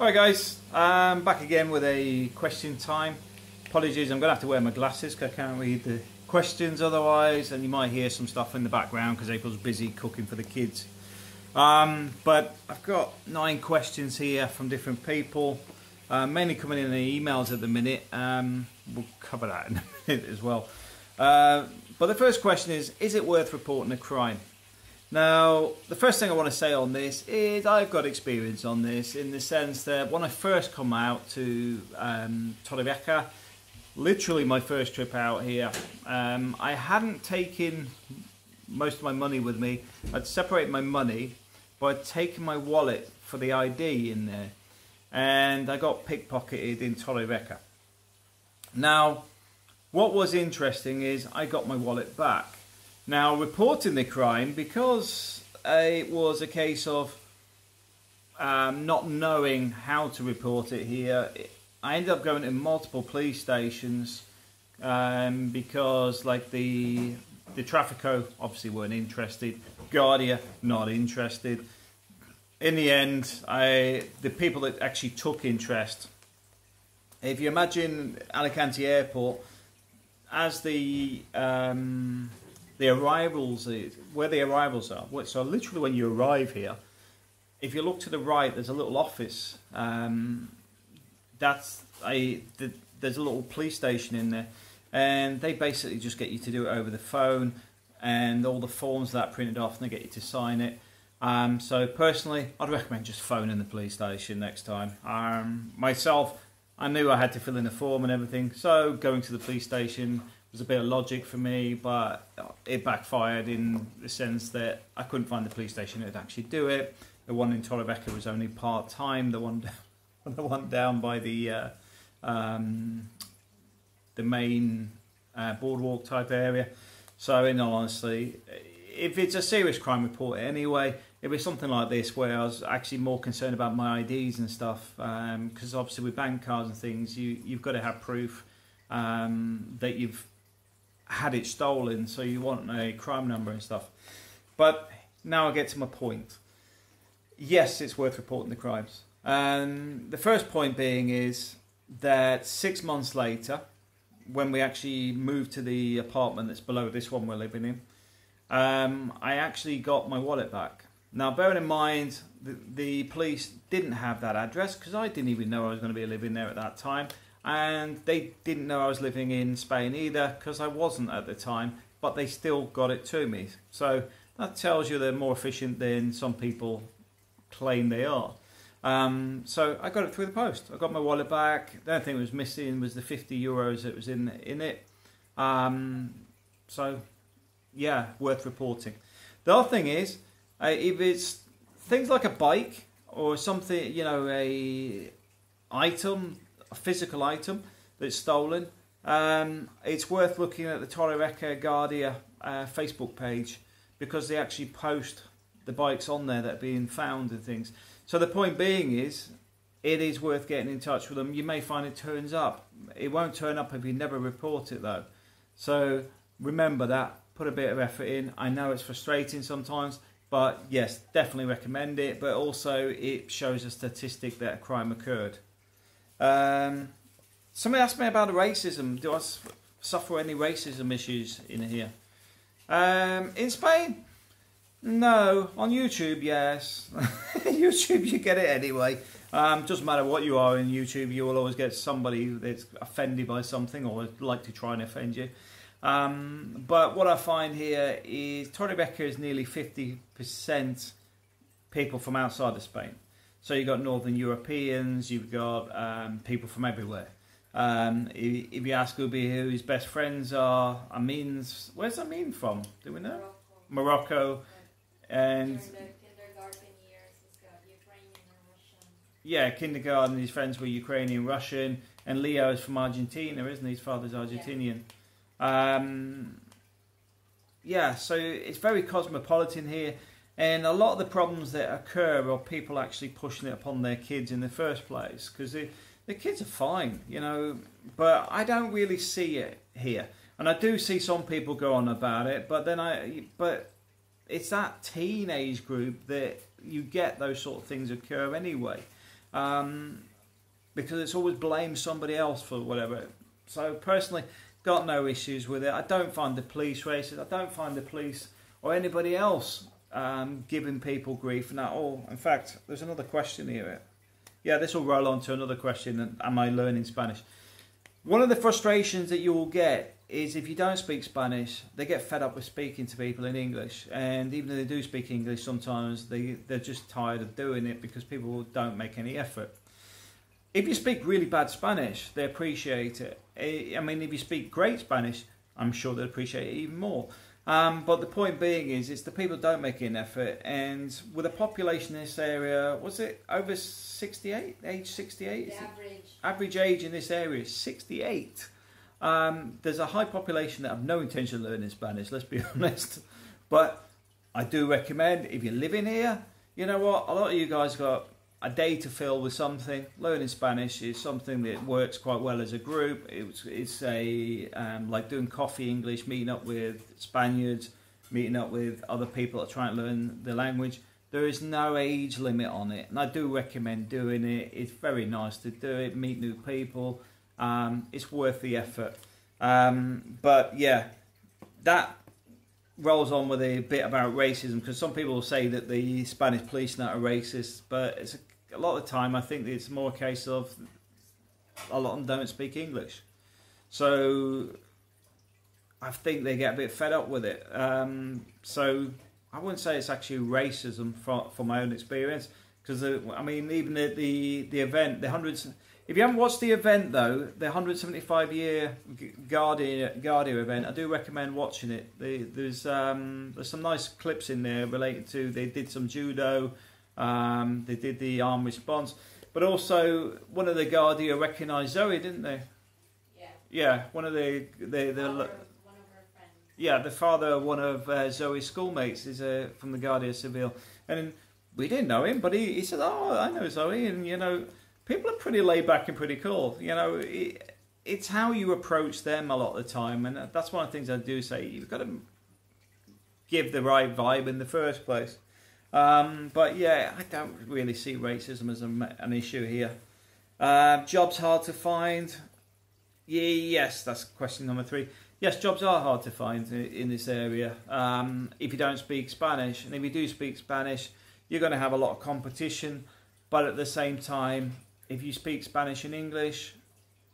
Alright guys, back again with a question time. Apologies, I'm going to have to wear my glasses because I can't read the questions otherwise, and you might hear some stuff in the background because April's busy cooking for the kids. But I've got 9 questions here from different people, mainly coming in the emails at the minute. We'll cover that in a minute as well. But the first question is it worth reporting a crime? Now, the first thing I want to say on this is I've got experience on this in the sense that when I first come out to Torrevieja, literally my first trip out here, I hadn't taken most of my money with me. I'd separated my money, but I'd taken my wallet for the ID in there, and I got pickpocketed in Torrevieja. Now, what was interesting is I got my wallet back. Now, reporting the crime, because it was a case of not knowing how to report it here, I ended up going to multiple police stations because, like, the Trafico obviously weren't interested, Guardia not interested. In the end, the people that actually took interest, if you imagine Alicante Airport, as the arrivals, where the arrivals are, so literally when you arrive here, if you look to the right, there's a little office. There's a little police station in there, and they basically just get you to do it over the phone, and all the forms that are printed off, and they get you to sign it. So personally, I'd recommend just phoning the police station next time. Myself, I knew I had to fill in a form and everything, so going to the police station was a bit of logic for me, but it backfired in the sense that I couldn't find the police station that would actually do it. The one in Torrevieja was only part-time. The one down by the main boardwalk type area. So in all honesty, if it's a serious crime, report it anyway. If it's something like this where I was actually more concerned about my IDs and stuff, because obviously with bank cards and things, you've got to have proof that you've had it stolen, so you want a crime number and stuff. But now I get to my point. Yes, it's worth reporting the crimes. The first point being is that 6 months later, when we actually moved to the apartment that's below this one we're living in, I actually got my wallet back. Now, bearing in mind, the police didn't have that address because I didn't even know I was going to be living there at that time. And they didn't know I was living in Spain either because I wasn't at the time, but they still got it to me. So that tells you they're more efficient than some people claim they are. So I got it through the post. I got my wallet back. The only thing that was missing was the 50 euros that was in it. So yeah, worth reporting. The other thing is, if it's things like a bike or something, you know, a physical item that's stolen, it's worth looking at the Torrevieja Guardia Facebook page, because they actually post the bikes on there that are being found and things. So the point being is, it is worth getting in touch with them. You may find it turns up. It won't turn up if you never report it though. So remember that, put a bit of effort in. I know it's frustrating sometimes, but yes, definitely recommend it. But also it shows a statistic that a crime occurred. Somebody asked me about racism. Do I suffer any racism issues in here? In Spain? No. On YouTube, yes. YouTube, you get it anyway. Doesn't matter what you are in YouTube, you will always get somebody that's offended by something or would like to try and offend you. But what I find here is Torrevieja is nearly 50% people from outside of Spain. So you've got Northern Europeans, you've got people from everywhere. If you ask who his best friends are, Amin's, where's Amin from? Do we know? Morocco. And kindergarten years, he's got Ukrainian and Russian. Yeah, kindergarten, his friends were Ukrainian, Russian, and Leo is from Argentina, isn't he? His father's Argentinian. Yeah, so it's very cosmopolitan here. And a lot of the problems that occur are people actually pushing it upon their kids in the first place, because the kids are fine, you know, but I don't really see it here. And I do see some people go on about it, but it's that teenage group that you get those sort of things occur anyway. because it's always blame somebody else for whatever. So personally, got no issues with it. I don't find the police racist. I don't find the police or anybody else giving people grief and that all. In fact, there's another question here. Yeah, this will roll on to another question. Am I learning Spanish? One of the frustrations that you will get is if you don't speak Spanish, they get fed up with speaking to people in English. And even if they do speak English, sometimes they're just tired of doing it because people don't make any effort. If you speak really bad Spanish, they appreciate it. I mean, if you speak great Spanish, I'm sure they'd appreciate it even more. But the point being is, it's the people who don't make an effort. And with a population in this area, was it over 68? Age 68? The average. Average age in this area is 68. There's a high population that have no intention of learning Spanish, let's be honest. But I do recommend, if you're living here, you know what, a lot of you guys got a day to fill with something. Learning Spanish is something that works quite well as a group. It's like doing coffee English, meeting up with Spaniards, meeting up with other people that try and learn the language. There is no age limit on it, and I do recommend doing it. It's very nice to do it, meet new people. It's worth the effort. But yeah, that rolls on with a bit about racism, because some people will say that the Spanish police are racist, but it's a lot of the time I think it's more a case of a lot of them don't speak English. So I think they get a bit fed up with it. So I wouldn't say it's actually racism from my own experience, because I mean, even at the event, the hundreds. If you haven't watched the event though, the 175-year Guardia event, I do recommend watching it. There's some nice clips in there related to, they did some judo, they did the armed response, but also one of the Guardia recognised Zoe, didn't they? Yeah. Yeah, one of the One of her friends. yeah, the father of one of Zoe's schoolmates is from the Guardia Civil, and we didn't know him, but he said, "Oh, I know Zoe," and you know. People are pretty laid back and pretty cool. You know, it's how you approach them a lot of the time. And that's one of the things I do say. You've got to give the right vibe in the first place. But yeah, I don't really see racism as an issue here. Jobs hard to find? Yes, that's question number 3. Yes, jobs are hard to find in this area. If you don't speak Spanish. And if you do speak Spanish, you're going to have a lot of competition. But at the same time, if you speak Spanish and English,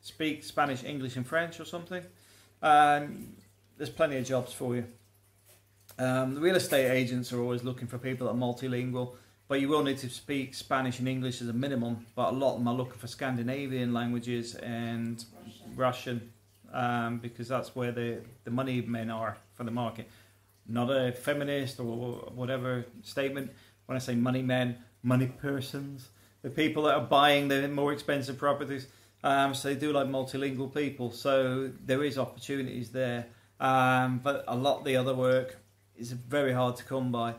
speak Spanish, English and French or something, there's plenty of jobs for you. The real estate agents are always looking for people that are multilingual, but you will need to speak Spanish and English as a minimum, but a lot of them are looking for Scandinavian languages and Russian, because that's where the money men are for the market. Not a feminist or whatever statement. When I say money men, money persons, the people that are buying the more expensive properties, so they do like multilingual people, so there is opportunities there, but a lot of the other work is very hard to come by.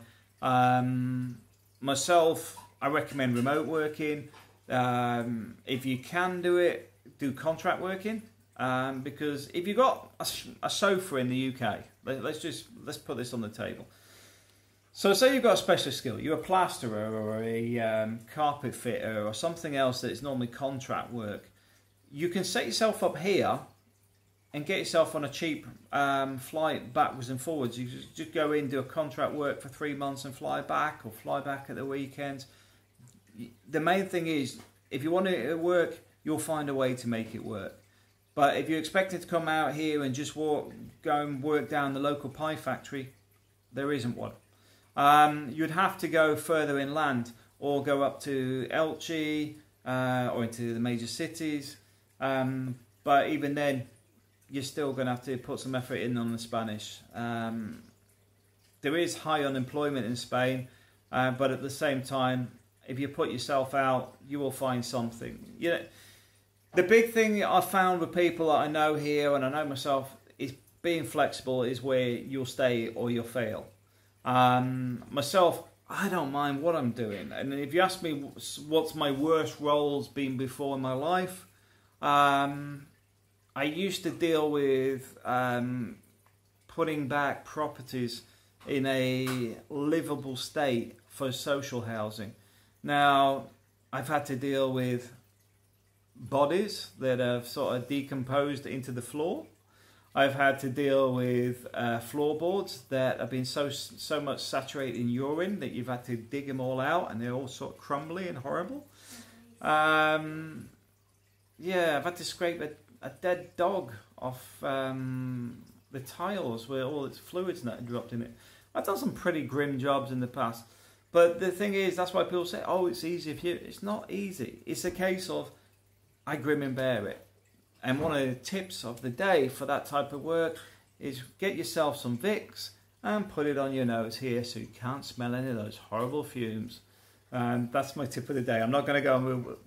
Myself, I recommend remote working. If you can do it, do contract working, because if you've got a sofa in the UK, let's put this on the table. So say you've got a special skill, you're a plasterer or a carpet fitter or something else that is normally contract work. You can set yourself up here and get yourself on a cheap flight backwards and forwards. You just go in, do a contract work for 3 months and fly back, or fly back at the weekends. The main thing is, if you want it to work, you'll find a way to make it work. But if you're expected to come out here and just go and work down the local pie factory, there isn't one. You'd have to go further inland or go up to Elche or into the major cities. But even then, you're still going to have to put some effort in on the Spanish. There is high unemployment in Spain, but at the same time, if you put yourself out, you will find something. You know, the big thing I found with people that I know here, and I know myself, is being flexible is where you'll stay or you'll fail. Myself, I don't mind what I'm doing, and if you ask me what's my worst roles been before in my life, I used to deal with putting back properties in a livable state for social housing. Now, I've had to deal with bodies that have sort of decomposed into the floor. I've had to deal with floorboards that have been so much saturated in urine that you've had to dig them all out, and they're all sort of crumbly and horrible. Yeah, I've had to scrape a dead dog off the tiles where all its fluids that had dropped in it. I've done some pretty grim jobs in the past. But the thing is, that's why people say, oh, it's easy if you... It's not easy. It's a case of, I grim and bear it. And one of the tips of the day for that type of work is get yourself some Vicks and put it on your nose here so you can't smell any of those horrible fumes. And that's my tip of the day. I'm not going to go on with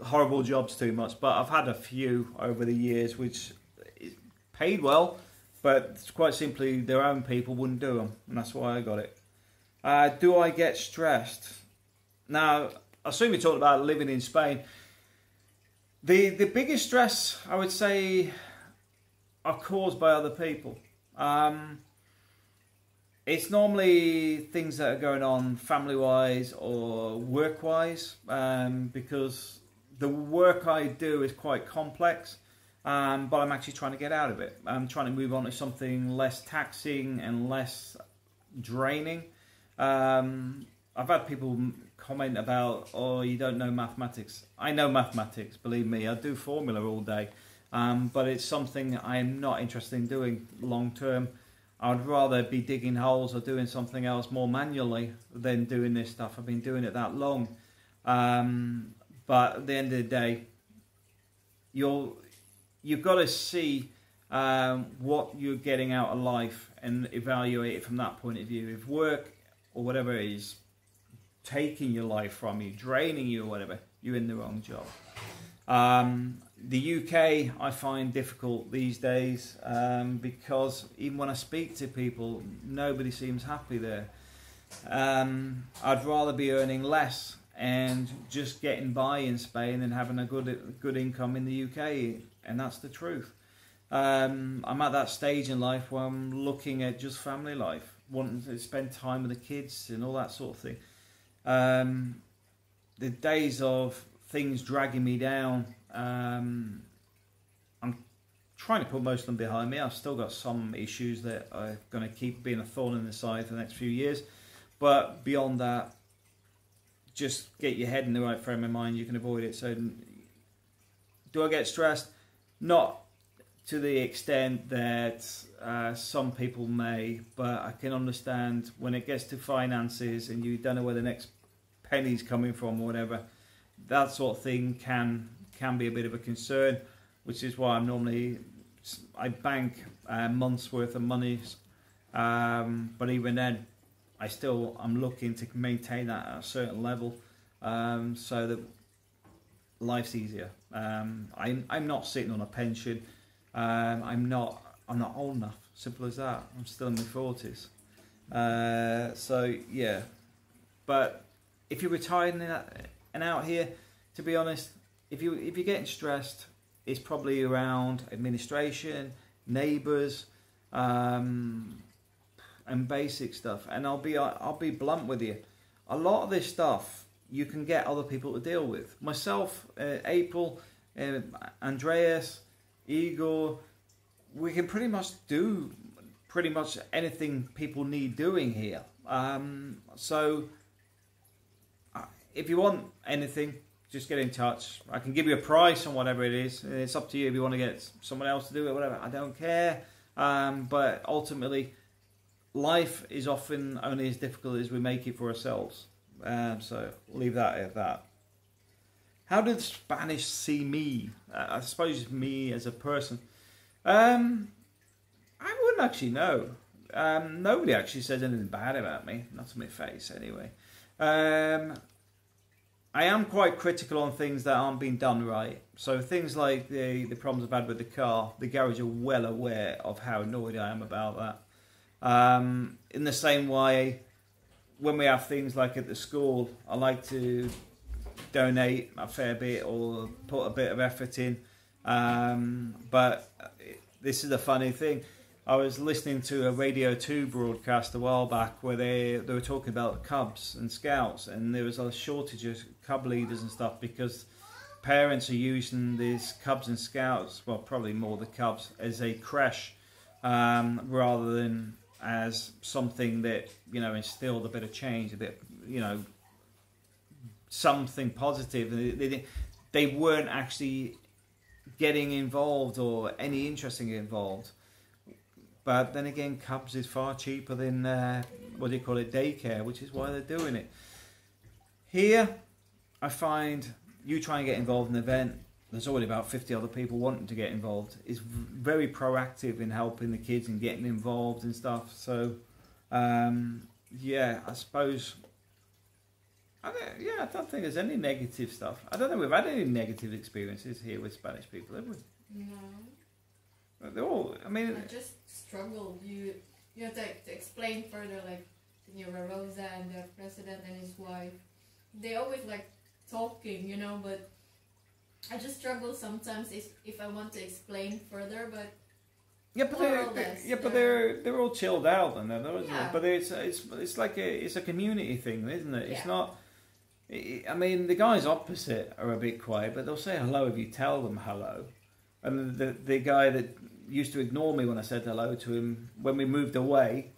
horrible jobs too much, but I've had a few over the years which paid well, but quite simply their own people wouldn't do them, and that's why I got it. Do I get stressed? Now, I assume you talked about living in Spain. The biggest stress, I would say, are caused by other people. It's normally things that are going on family-wise or work-wise, because the work I do is quite complex, but I'm actually trying to get out of it. I'm trying to move on to something less taxing and less draining. I've had people comment about, oh, you don't know mathematics. I know mathematics, believe me. I do formula all day, but it's something I am not interested in doing long term. I'd rather be digging holes or doing something else more manually than doing this stuff. I've been doing it that long. But at the end of the day, you've got to see what you're getting out of life and evaluate it from that point of view. If work or whatever it is taking your life from you, draining you or whatever, you're in the wrong job. The UK I find difficult these days because even when I speak to people, nobody seems happy there. I'd rather be earning less and just getting by in Spain than having a good income in the UK, and that's the truth. I'm at that stage in life where I'm looking at just family life, wanting to spend time with the kids and all that sort of thing. The days of things dragging me down, I'm trying to put most of them behind me. I've still got some issues that are going to keep being a thorn in the side for the next few years, but beyond that, just get your head in the right frame of mind. You can avoid it. So, do I get stressed? Not to the extent that some people may, but I can understand when it gets to finances and you don't know where the next penny's coming from or whatever, that sort of thing can be a bit of a concern, which is why I bank months worth of money, but even then I'm looking to maintain that at a certain level, so that life's easier. I'm not sitting on a pension. I'm not old enough. Simple as that. I'm still in my 40s. So yeah, but if you're retired and out here, to be honest, if you're getting stressed, it's probably around administration, neighbours, and basic stuff. And I'll be blunt with you. A lot of this stuff you can get other people to deal with. Myself, April, Andreas, Igor, we can pretty much do anything people need doing here. So if you want anything, just get in touch. I can give you a price on whatever it is. It's up to you if you want to get someone else to do it, whatever. I don't care. But ultimately, life is often only as difficult as we make it for ourselves. So leave that at that. How did Spanish see me? I suppose me as a person. I wouldn't actually know. Nobody actually says anything bad about me. Not to my face, anyway. I am quite critical on things that aren't being done right. So things like the problems I've had with the car, the garage are well aware of how annoyed I am about that. In the same way, when we have things like at the school, I like to donate a fair bit or put a bit of effort in. But this is a funny thing. I was listening to a Radio 2 broadcast a while back where they were talking about Cubs and Scouts, and there was a shortage of Cub leaders and stuff because parents are using these Cubs and Scouts, well, probably more the Cubs, as a creche rather than as something that, you know, instilled a bit of change, a bit, you know, something positive. They weren't actually getting involved or any interest in getting involved. But then again, Cubs is far cheaper than, what do you call it, daycare, which is why they're doing it. Here, I find you try and get involved in an event, there's already about 50 other people wanting to get involved. It's very proactive in helping the kids and getting involved and stuff. So, yeah, I suppose... I don't think there's any negative stuff. I don't think we've had any negative experiences here with Spanish people, have we? No. They're all, I mean... I just struggle. You have to explain further, like, Senora Rosa and the president and his wife. They always like talking, you know, but I just struggle sometimes if I want to explain further, but... Yeah, but they're all chilled out and that, but it's like it's a community thing, isn't it? It's not. I mean, the guys opposite are a bit quiet, but they'll say hello if you tell them hello. And the guy that used to ignore me when I said hello to him when we moved away,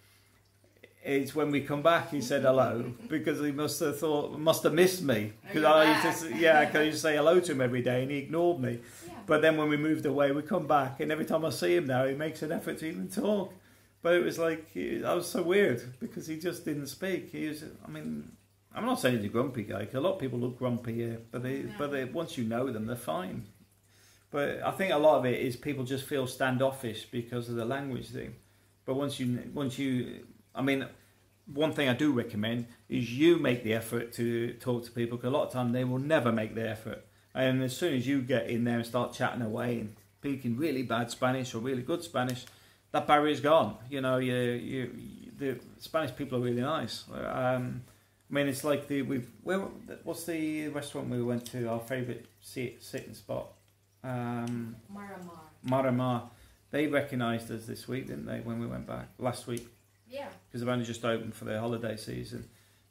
it's when we come back he said hello because he must have missed me because I used to say hello to him every day and he ignored me. But then when we moved away, we come back, and every time I see him now, he makes an effort to even talk. But it was like, that was so weird, because he just didn't speak. He was, I mean, I'm not saying he's a grumpy guy, because a lot of people look grumpy here, but once you know them, they're fine. But I think a lot of it is people just feel standoffish because of the language thing. But once you, I mean, one thing I do recommend is you make the effort to talk to people, because a lot of time they will never make the effort. And as soon as you get in there and start chatting away and speaking really bad Spanish or really good Spanish, that barrier's gone. You know, the Spanish people are really nice. I mean, it's like what's the restaurant we went to? Our favourite sitting spot, Maramar. They recognised us this week, didn't they? When we went back last week. Yeah. Because they've only just opened for their holiday season.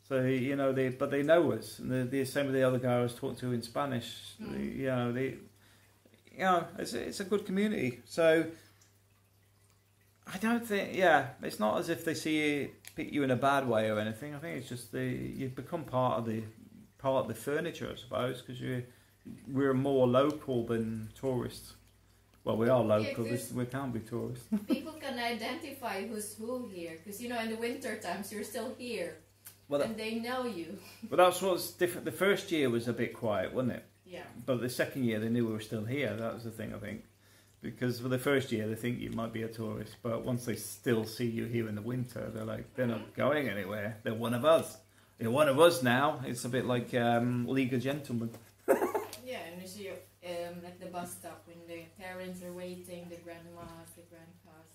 So, you know, they know us, and the same with the other guy I was talking to in Spanish. It's a good community. So, I don't think, it's not as if they see you in a bad way or anything. I think it's just you become part of the furniture, I suppose, because we're more local than tourists. Well, we are local. We can't be tourists. People can identify who's who here, because you know, in the winter times you're still here. Well, and they know you. But that's what's different. The first year was a bit quiet, wasn't it? Yeah. But the second year, they knew we were still here. That was the thing, I think. Because for the first year, they think you might be a tourist. But once they still see you here in the winter, they're like, they're not going anywhere. They're one of us. They're one of us now. It's a bit like League of Gentlemen. Yeah, and you see at the bus stop when the parents are waiting, the grandmas, the grandpas.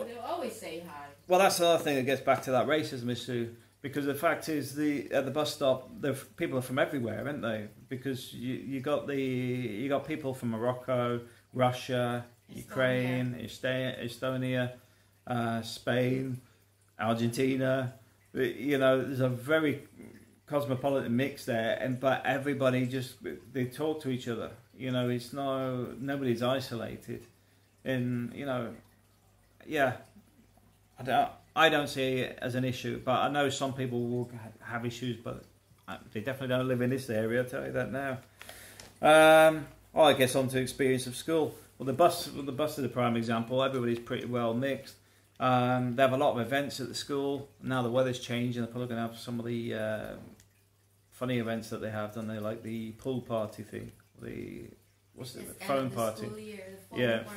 They'll always say hi. Well, that's another thing that gets back to that racism issue. Because the fact is, at the bus stop, people are from everywhere, aren't they? Because you got people from Morocco, Russia, Ukraine, Estonia, Spain, Argentina. You know, there's a very cosmopolitan mix there, but everybody they talk to each other. You know, it's nobody's isolated, and you know, I don't see it as an issue, but I know some people will have issues, but they definitely don't live in this area, I'll tell you that now. I guess on to experience of school. Well, the bus is a prime example. Everybody's pretty well mixed. They have a lot of events at the school. Now the weather's changing, they're probably going to have some of the funny events that they have, don't they? Like the pool party thing. Phone party.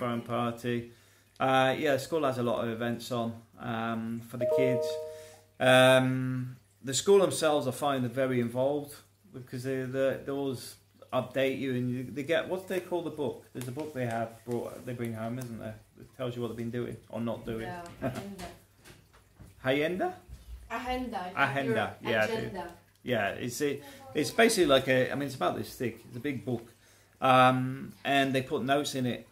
Phone party. School has a lot of events on for the kids. The school themselves, I find, are very involved because they always update you, and they get what they call the book. There's a book they bring home, isn't there? That tells you what they've been doing or not doing. Agenda. Agenda. Yeah, it's basically like it's about this thick. It's a big book, and they put notes in it.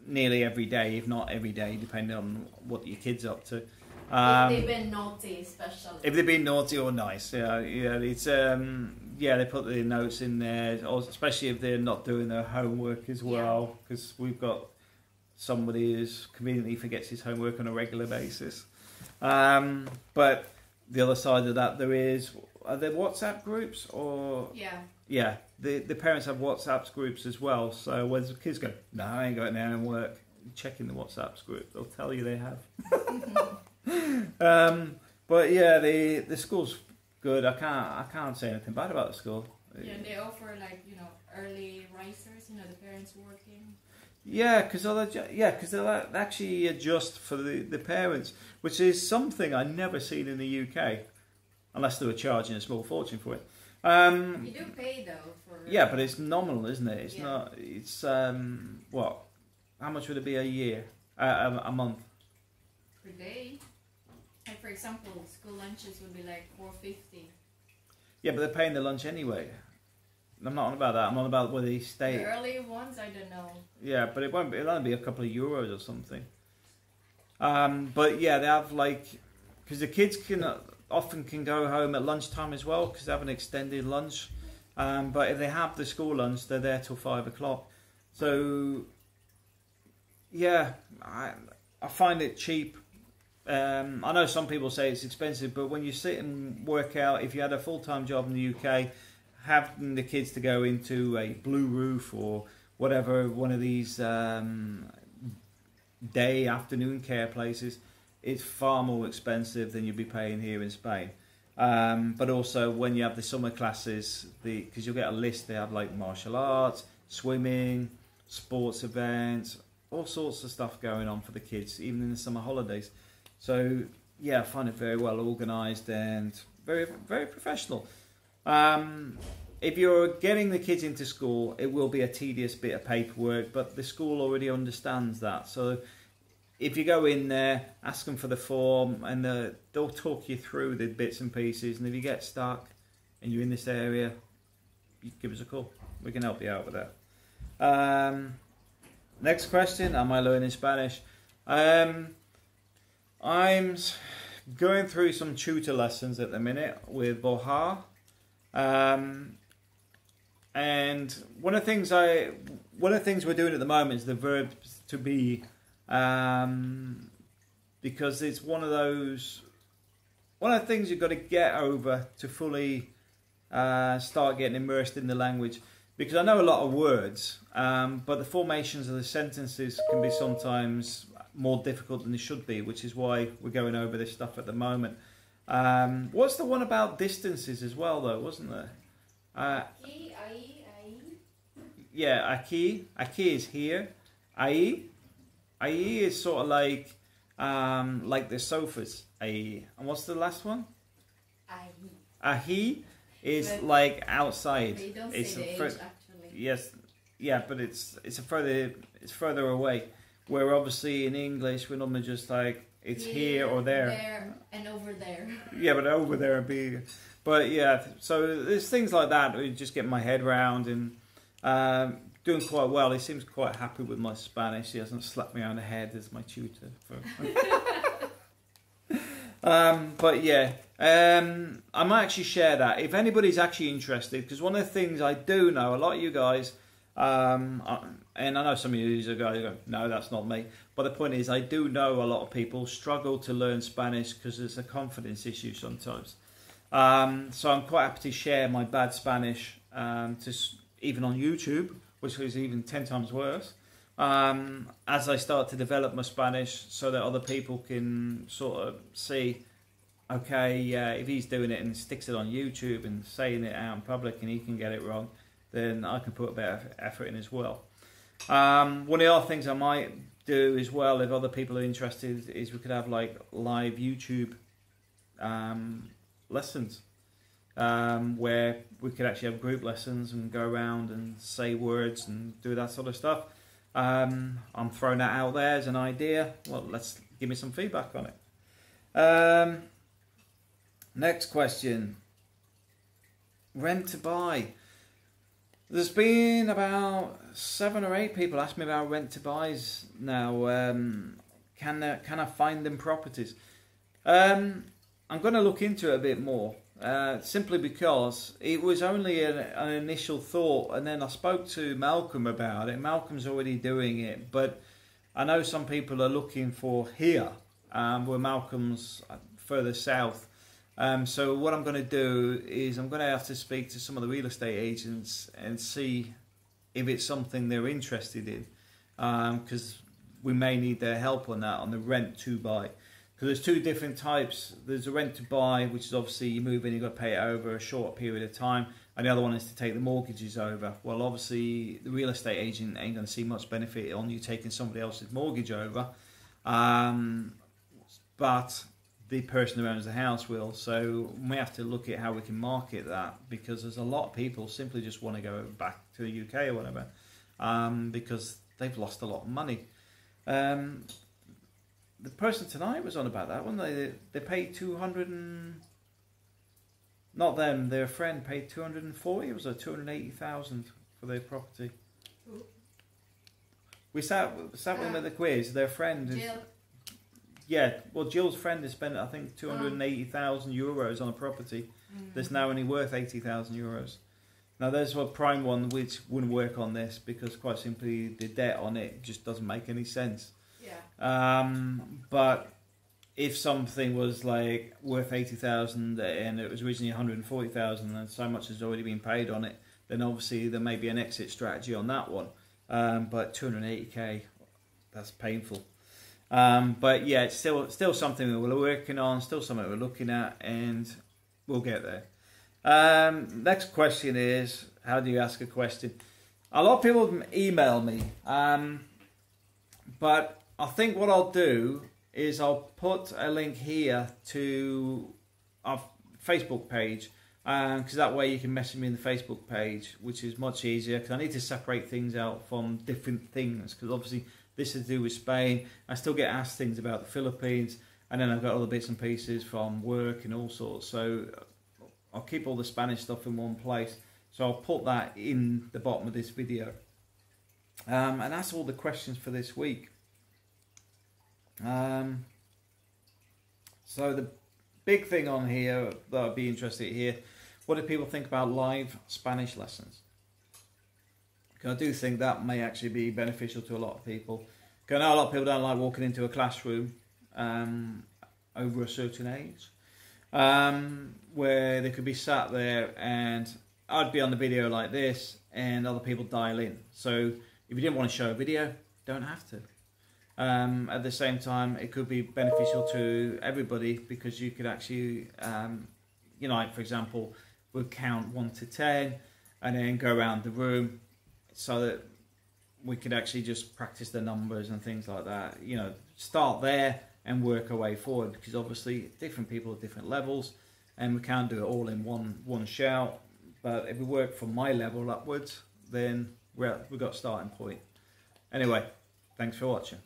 nearly every day, if not every day, depending on what your kid's up to. If they've been naughty, especially. If they've been naughty or nice, it's they put the notes in there, especially if they're not doing their homework as well, because we've got somebody who conveniently forgets his homework on a regular basis. But the other side of that, are there WhatsApp groups or the parents have WhatsApp groups as well. So when the kids go, no, I ain't got any homework, checking the WhatsApp group, they'll tell you they have. But yeah, the school's good. I can't say anything bad about the school. Yeah, they offer early risers. The parents working. Yeah, because they'll actually adjust for the parents, which is something I never seen in the UK, unless they were charging a small fortune for it. You do pay though for. Yeah, but it's nominal, isn't it? It's not. It's what? How much would it be a year? A month? Per day. Like for example, school lunches would be like $4.50. Yeah, but they're paying the lunch anyway. I'm not on about that. I'm on about whether they stay. The early ones, I don't know. Yeah, but it'll only be a couple of euros or something. But yeah, they have because the kids often can go home at lunchtime as well because they have an extended lunch. But if they have the school lunch, they're there till 5 o'clock. So yeah, I find it cheap. I know some people say it's expensive, but when you sit and work out, if you had a full-time job in the UK, having the kids to go into a Blue Roof or whatever, one of these day, afternoon care places, it's far more expensive than you'd be paying here in Spain. But also when you have the summer classes, because you'll get a list, they have martial arts, swimming, sports events, all sorts of stuff going on for the kids, even in the summer holidays. So yeah, I find it very well organised and very, very professional. If you're getting the kids into school, it will be a tedious bit of paperwork, but the school already understands that. So if you go in there, ask them for the form, and they'll talk you through the bits and pieces. And if you get stuck and you're in this area, you give us a call. We can help you out with that. Next question, am I learning Spanish? I'm going through some tutor lessons at the minute with Borja. And one of the things we're doing at the moment is the verb to be, because it's one of the things you've got to get over to fully start getting immersed in the language. Because I know a lot of words, but the formations of the sentences can be sometimes more difficult than they should be, which is why we're going over this stuff at the moment. What's the one about distances as well, though, wasn't there? Aquí, ahí. Yeah, aquí is here. Ahí is sort of like the sofas. Ahí. And what's the last one? Ahí is like outside. They don't say the age, actually. Yes, yeah, but it's further away. Where obviously in English we're normally just it's here or there. There and over there. Yeah, but over there would be. But yeah, so there's things like that we just get my head around and doing quite well. He seems quite happy with my Spanish. He hasn't slapped me on the head as my tutor. But yeah, I might actually share that if anybody's actually interested, because one of the things I do know, a lot of you guys, and I know some of you guys go, no, that's not me. But the point is, I do know a lot of people struggle to learn Spanish because it's a confidence issue sometimes. So I'm quite happy to share my bad Spanish, even on YouTube, which is even 10 times worse, as I start to develop my Spanish, so that other people can sort of see, okay, if he's doing it and sticks it on YouTube and saying it out in public and he can get it wrong, then I can put a bit of effort in as well. One of the other things I might do as well, if other people are interested, is we could have live YouTube lessons, where we could actually have group lessons and go around and say words and do that sort of stuff. I'm throwing that out there as an idea. Well, give me some feedback on it. Next question. Rent to buy. There's been about 7 or 8 people ask me about rent to buys now. Can I find them properties? I'm going to look into it a bit more. Simply because it was only an initial thought, and then I spoke to Malcolm about it. Malcolm's already doing it, but I know some people are looking for here, where Malcolm's further south. So what I'm going to do is I'm going to have to speak to some of the real estate agents and see if it's something they're interested in, because we may need their help on that, on the rent to buy. Because there's 2 different types. There's a rent to buy, which is obviously you move in, you've got to pay it over a short period of time. And the other one is to take the mortgages over. Well, obviously, the real estate agent ain't going to see much benefit on you taking somebody else's mortgage over. But the person who owns the house will. So we have to look at how we can market that, because there's a lot of people simply just want to go back to the UK or whatever, because they've lost a lot of money. The person tonight was on about that one. They paid 200 and... Not them, their friend paid 240. It was 280,000 for their property. Ooh. We sat with them at the quiz. Their friend is... Jill. Yeah, well, Jill's friend has spent, I think, 280,000 euros on a property that's now only worth 80,000 euros. Now, there's a prime one which wouldn't work on this, because quite simply the debt on it just doesn't make any sense. Yeah. But if something was like worth 80,000 and it was originally 140,000 and so much has already been paid on it, then obviously there may be an exit strategy on that one. But 280k, that's painful. But yeah, it's still something that we're working on, still something we're looking at, and we'll get there. Next question is, how do you ask a question? A lot of people email me, but I think what I'll do is I'll put a link here to our Facebook page, because that way you can message me in the Facebook page, which is much easier, because I need to separate things out from different things, because obviously this is to do with Spain. I still get asked things about the Philippines, and then I've got other bits and pieces from work and all sorts, so I'll keep all the Spanish stuff in one place. So I'll put that in the bottom of this video. And that's all the questions for this week. So the big thing on here that I'd be interested in here, what do people think about live Spanish lessons? Because I do think that may actually be beneficial to a lot of people. Because I know a lot of people don't like walking into a classroom over a certain age, where they could be sat there and I'd be on the video like this and other people dial in. So if you didn't want to show a video, don't have to. At the same time, it could be beneficial to everybody, because you could actually, you know, like for example, we'll count 1 to 10 and then go around the room, so that we could actually just practice the numbers and things like that. You know, start there and work our way forward, because obviously different people at different levels, and we can't do it all in one shout. But if we work from my level upwards, then we've got a starting point. Anyway, thanks for watching.